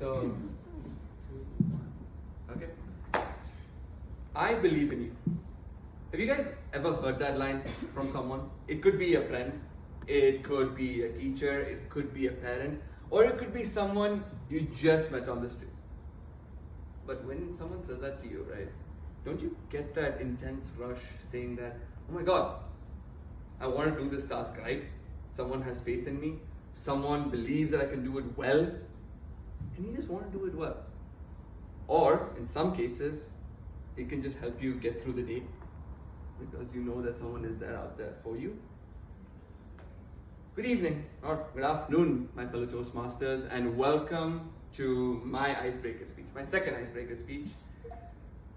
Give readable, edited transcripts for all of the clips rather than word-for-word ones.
So, okay. I believe in you. Have you guys ever heard that line from someone? It could be a friend, it could be a teacher, it could be a parent, or it could be someone you just met on the street. But when someone says that to you, right, don't you get that intense rush saying that, oh my god, I want to do this task right? Someone has faith in me, someone believes that I can do it well, and you just want to do it well. Or in some cases, it can just help you get through the day because you know that someone is there out there for you. Good evening or good afternoon, my fellow Toastmasters, and welcome to my icebreaker speech, my second icebreaker speech.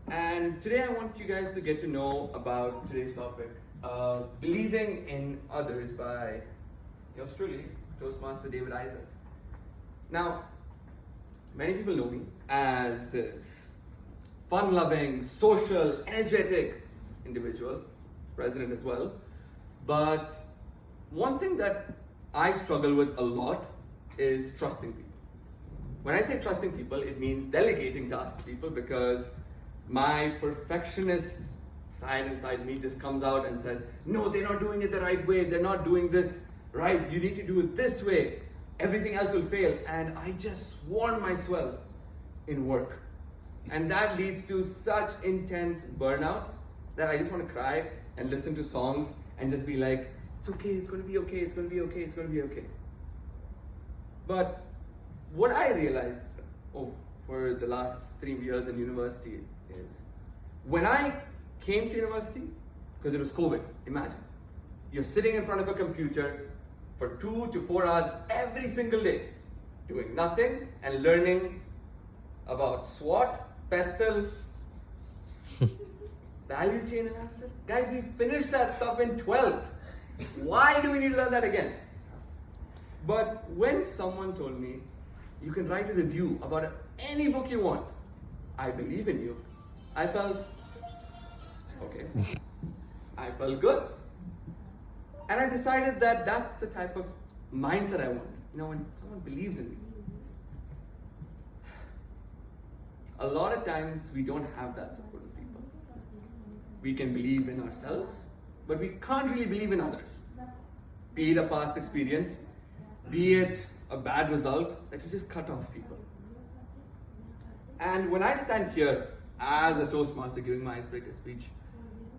And today I want you guys to get to know about today's topic, believing in others by yours truly, Toastmaster David Isaac. Now, many people know me as this fun-loving, social, energetic individual, president as well. But one thing that I struggle with a lot is trusting people. When I say trusting people, it means delegating tasks to people because my perfectionist side inside me just comes out and says, no, they're not doing it the right way. They're not doing this right. You need to do it this way. Everything else will fail. And I just swarm myself in work. And that leads to such intense burnout that I just want to cry and listen to songs and just be like, it's okay, it's going to be okay, it's going to be okay, it's going to be okay. But what I realized for the last 3 years in university is when I came to university, because it was COVID, imagine, you're sitting in front of a computer for 2 to 4 hours every single day, doing nothing and learning about SWOT, PESTEL, value chain analysis. Guys, we finished that stuff in 12th. Why do we need to learn that again? But when someone told me, you can write a review about any book you want, I believe in you, I felt, okay, I felt good. And I decided that that's the type of mindset I want. You know, when someone believes in me. A lot of times we don't have that support of people. We can believe in ourselves, but we can't really believe in others. Be it a past experience, be it a bad result, that you just cut off people. And when I stand here as a Toastmaster giving my icebreaker speech,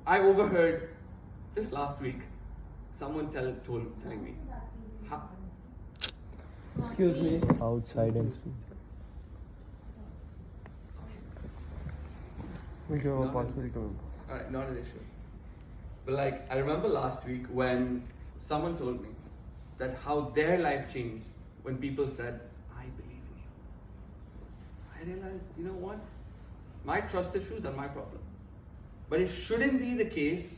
I overheard just last week someone telling me, Excuse me, outside and speak. Alright, not an issue. But like, I remember last week when someone told me that how their life changed when people said, I believe in you. I realized, you know what? My trust issues are my problem. But it shouldn't be the case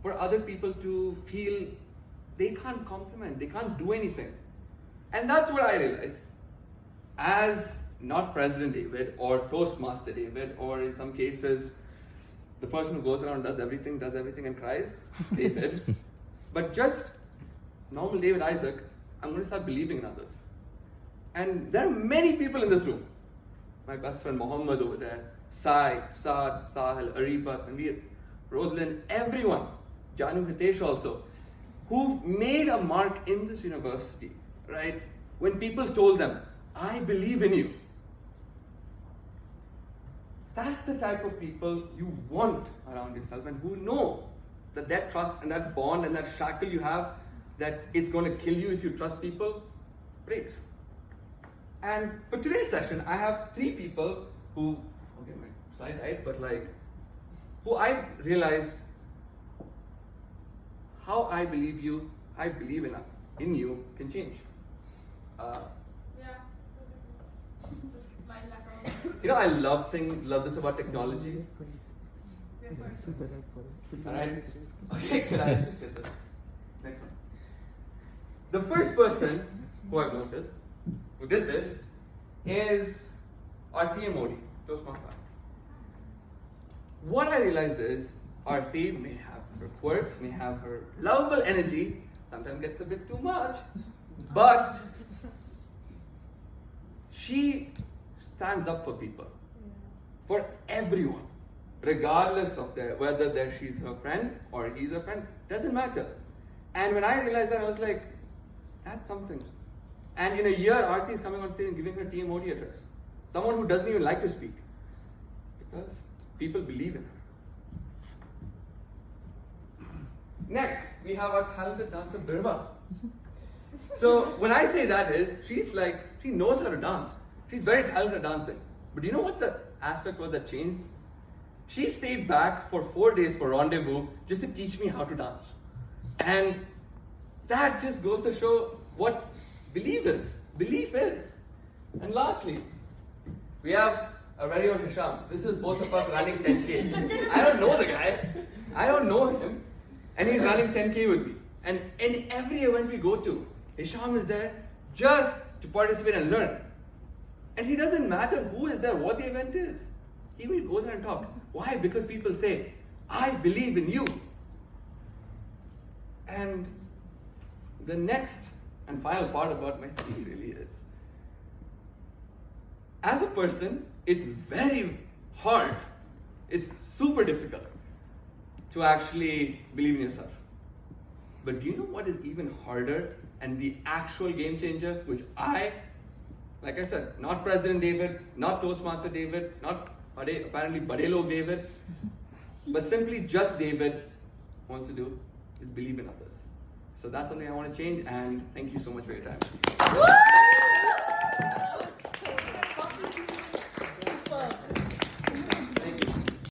for other people to feel they can't compliment, they can't do anything. And that's what I realized. As not President David or Toastmaster David, or in some cases, the person who goes around does everything and cries, David. But just normal David Isaac, I'm going to start believing in others. And there are many people in this room. My best friend Mohammed over there, Sai, Saad, Sahil, Aripa, Tanveer, Rosalind, everyone, Janu Hitesh also, who've made a mark in this university, right? When people told them, I believe in you. That's the type of people you want around yourself and who know that that trust and that bond and that shackle you have, that it's going to kill you if you trust people, breaks. And for today's session, I have 3 people who, okay, my slide right, but like, who I realized how I believe in you can change. You know, I love this about technology. Alright? Okay, can I just get this? Next one. The first person who I've noticed who did this is Aarti Modi, Toastmaster. What I realized is Aarti may have her quirks, may have her lovable energy, sometimes gets a bit too much, but she stands up for people, for everyone, regardless of whether she's her friend or he's a friend, doesn't matter. And when I realized that, I was like, that's something. And in a year, Aarti is coming on stage and giving her TMOD address. Someone who doesn't even like to speak, because people believe in her. Next, we have our talented dancer, Birva. So when I say that is, she knows how to dance. She's very talented at dancing. But do you know what the aspect was that changed? She stayed back for 4 days for rendezvous just to teach me how to dance. And that just goes to show what belief is. And lastly, we have our very own Hisham. This is both of us running 10K. I don't know the guy. I don't know him. And he's running 10K with me. And in every event we go to, Hisham is there just to participate and learn. And he doesn't matter who is there, what the event is. He will go there and talk. Why? Because people say, I believe in you. And the next and final part about my speech really is, as a person, it's very hard. It's super difficult to actually believe in yourself. But do you know what is even harder and the actual game changer, which like I said, not President David, not Toastmaster David, not apparently Badelo David, but simply just David wants to do, is believe in others. So that's something I want to change, and thank you so much for your time.